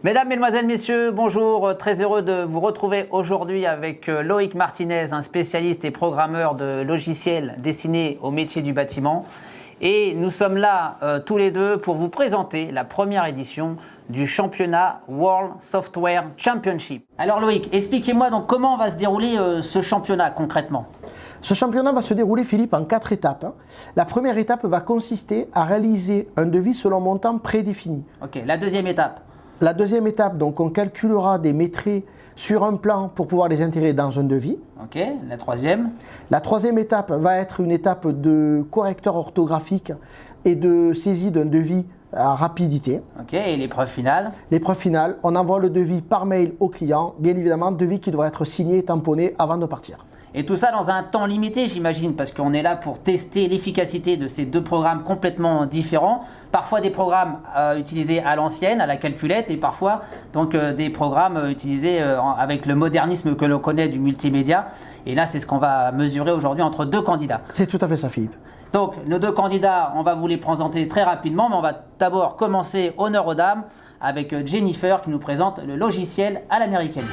Mesdames, Mesdemoiselles, Messieurs, bonjour. Très heureux de vous retrouver aujourd'hui avec Loïc Martinez, un spécialiste et programmeur de logiciels destinés au métier du bâtiment. Et nous sommes là tous les deux pour vous présenter la première édition du championnat World Software Championship. Alors Loïc, expliquez-moi donc comment va se dérouler ce championnat concrètement. Ce championnat va se dérouler, Philippe, en 4 étapes. La première étape va consister à réaliser un devis selon montant prédéfini. Ok, la deuxième étape. La deuxième étape, donc on calculera des métriques sur un plan pour pouvoir les intégrer dans un devis. Ok, la troisième. La troisième étape va être une étape de correcteur orthographique et de saisie d'un devis à rapidité. Ok, et l'épreuve finale? L'épreuve finale, on envoie le devis par mail au client, bien évidemment, devis qui devra être signé et tamponné avant de partir. Et tout ça dans un temps limité, j'imagine, parce qu'on est là pour tester l'efficacité de ces deux programmes complètement différents. Parfois des programmes utilisés à l'ancienne, à la calculette, et parfois donc, des programmes utilisés avec le modernisme que l'on connaît du multimédia. Et là, c'est ce qu'on va mesurer aujourd'hui entre deux candidats. C'est tout à fait ça, Philippe. Donc, nos deux candidats, on va vous les présenter très rapidement, mais on va d'abord commencer honneur aux dames avec Jennifer qui nous présente le logiciel à l'américaine.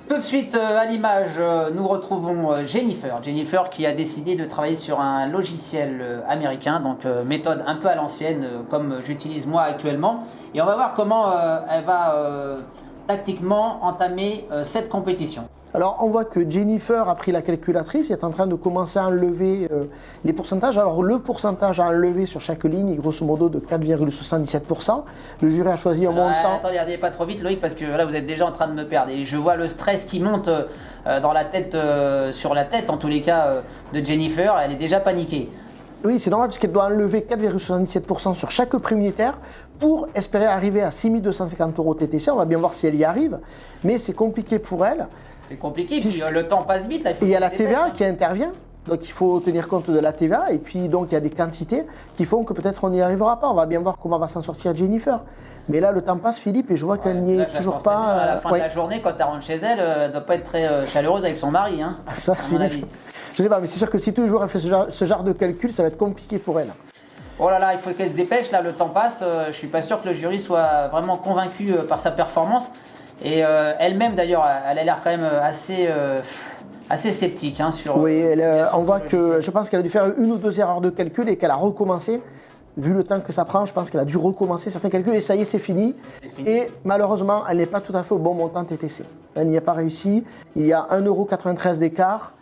Tout de suite à l'image, nous retrouvons Jennifer. Jennifer qui a décidé de travailler sur un logiciel américain, donc méthode un peu à l'ancienne comme j'utilise moi actuellement. Et on va voir comment elle va tactiquement entamer cette compétition. Alors on voit que Jennifer a pris la calculatrice et est en train de commencer à enlever les pourcentages. Alors le pourcentage à enlever sur chaque ligne est grosso modo de 4,77%. Le jury a choisi un montant... Attendez, regardez pas trop vite Loïc parce que là vous êtes déjà en train de me perdre. Et je vois le stress qui monte dans la tête, sur la tête en tous les cas de Jennifer. Elle est déjà paniquée. Oui, c'est normal parce qu'elle doit enlever 4,77% sur chaque prix unitaire pour espérer arriver à 6 250 € TTC. On va bien voir si elle y arrive, mais c'est compliqué pour elle. C'est compliqué, puis le temps passe vite. Là, il y a la TVA qui intervient, donc il faut tenir compte de la TVA, et puis donc il y a des quantités qui font que peut-être on n'y arrivera pas. On va bien voir comment va s'en sortir Jennifer. Mais là, le temps passe, Philippe, et je vois qu'elle n'y est toujours pas. À la fin de la journée, quand elle rentre chez elle, elle ne doit pas être très chaleureuse avec son mari. Hein, ça, Philippe, je sais pas, mais c'est sûr que si tous les jours elle fait ce genre de calcul, ça va être compliqué pour elle. Oh là là, il faut qu'elle se dépêche, là, le temps passe. Je suis pas sûr que le jury soit vraiment convaincu par sa performance. Et elle-même d'ailleurs, elle a l'air quand même assez sceptique sur. Oui, on voit que je pense qu'elle a dû faire une ou deux erreurs de calcul et qu'elle a recommencé. Vu le temps que ça prend, je pense qu'elle a dû recommencer certains calculs et ça y est, c'est fini. Et malheureusement, elle n'est pas tout à fait au bon montant TTC. Elle n'y a pas réussi. Il y a 1,93 € d'écart.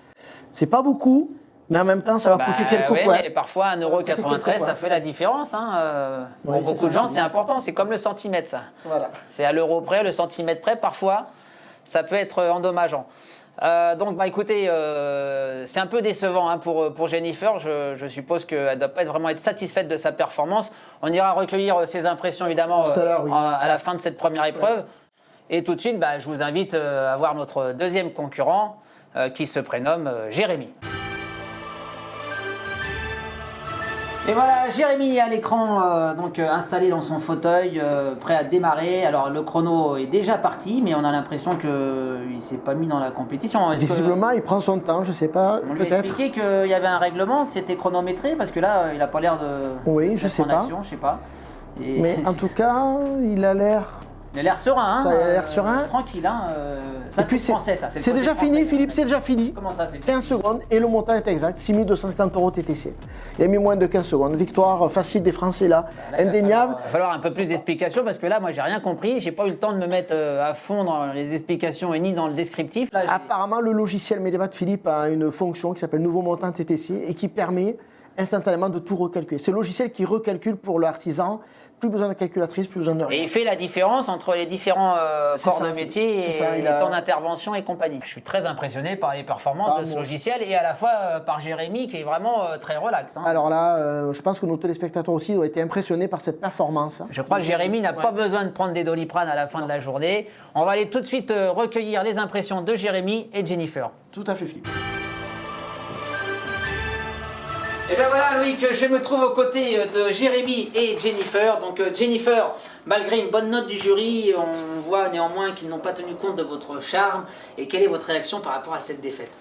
C'est pas beaucoup. Mais en même temps, ça va coûter quelques points. Mais parfois, 1,93 €, ça fait la différence. Pour beaucoup de gens, c'est important. C'est comme le centimètre, ça. Voilà. C'est à l'euro près, le centimètre près. Parfois, ça peut être endommageant. Donc, écoutez, c'est un peu décevant pour Jennifer. Je suppose qu'elle ne doit pas vraiment être satisfaite de sa performance. On ira recueillir ses impressions, évidemment, à la fin de cette première épreuve. Ouais. Et tout de suite, je vous invite à voir notre deuxième concurrent qui se prénomme Jérémy. Et voilà, Jérémy à l'écran, installé dans son fauteuil, prêt à démarrer. Alors le chrono est déjà parti, mais on a l'impression qu'il ne s'est pas mis dans la compétition. Visiblement, il prend son temps, je ne sais pas, peut-être. On lui a expliqué qu'il y avait un règlement, que c'était chronométré, parce que là, il n'a pas l'air de... Oui, je sais pas. Action, je sais pas. Et mais en tout cas, il a l'air... Il a l'air serein, ça a l'air serein. Tranquille, Ça, c'est français, ça. C'est déjà fini, Philippe, c'est déjà fini. Comment ça, c'est 15 secondes et le montant est exact, 6 250 € TTC. Il a mis moins de 15 secondes. Victoire facile des Français là, indéniable. Il va falloir un peu plus d'explications parce que là, moi, j'ai rien compris. J'ai pas eu le temps de me mettre à fond dans les explications et ni dans le descriptif. Là, apparemment, le logiciel Mediabat Philippe a une fonction qui s'appelle nouveau montant TTC et qui permet instantanément de tout recalculer. C'est le logiciel qui recalcule pour l'artisan. Plus besoin de calculatrice, plus besoin de rien. Et il fait la différence entre les différents corps de métier et temps d'intervention et compagnie. Je suis très impressionné par les performances de ce logiciel et à la fois par Jérémy qui est vraiment très relax. Alors là, je pense que nos téléspectateurs aussi ont été impressionnés par cette performance. Je crois que Jérémy n'a pas besoin de prendre des Doliprane à la fin de la journée. On va aller tout de suite recueillir les impressions de Jérémy et Jennifer. Tout à fait, Philippe. Et bien voilà Loïc, je me trouve aux côtés de Jérémy et Jennifer. Donc Jennifer, malgré une bonne note du jury, on voit néanmoins qu'ils n'ont pas tenu compte de votre charme. Et quelle est votre réaction par rapport à cette défaite?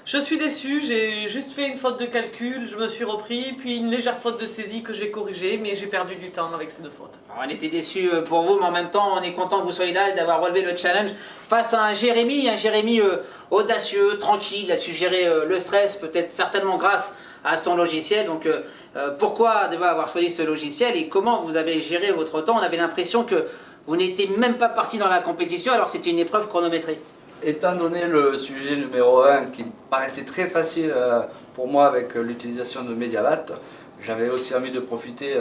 Je suis déçu, j'ai juste fait une faute de calcul, je me suis repris, puis une légère faute de saisie que j'ai corrigée, mais j'ai perdu du temps avec ces 2 fautes. Alors, on était déçus pour vous, mais en même temps, on est content que vous soyez là et d'avoir relevé le challenge face à un Jérémy audacieux, tranquille, il a su gérer le stress, peut-être certainement grâce à son logiciel. Donc, pourquoi devoir avoir choisi ce logiciel et comment vous avez géré votre temps? On avait l'impression que vous n'étiez même pas parti dans la compétition alors que c'était une épreuve chronométrée. Étant donné le sujet numéro 1 qui me paraissait très facile pour moi avec l'utilisation de Medialat, j'avais aussi envie de profiter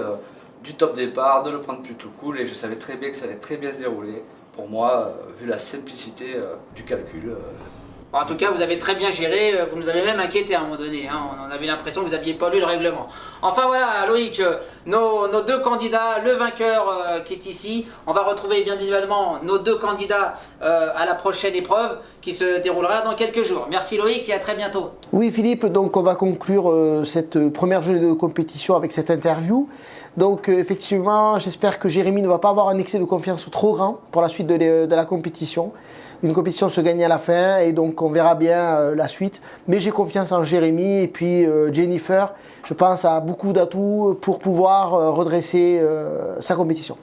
du top départ, de le prendre plutôt cool et je savais très bien que ça allait très bien se dérouler. Pour moi, vu la simplicité du calcul. Bon, en tout cas, vous avez très bien géré, vous nous avez même inquiété à un moment donné, hein. On avait l'impression que vous n'aviez pas lu le règlement. Enfin voilà, Loïc, nos 2 candidats, le vainqueur qui est ici, on va retrouver bien évidemment nos 2 candidats à la prochaine épreuve qui se déroulera dans quelques jours. Merci Loïc et à très bientôt. Oui Philippe, donc on va conclure cette première journée de compétition avec cette interview. Donc effectivement, j'espère que Jérémy ne va pas avoir un excès de confiance trop grand pour la suite de la compétition. Une compétition se gagne à la fin et donc on verra bien la suite. Mais j'ai confiance en Jérémy et puis Jennifer, je pense, a beaucoup d'atouts pour pouvoir redresser sa compétition.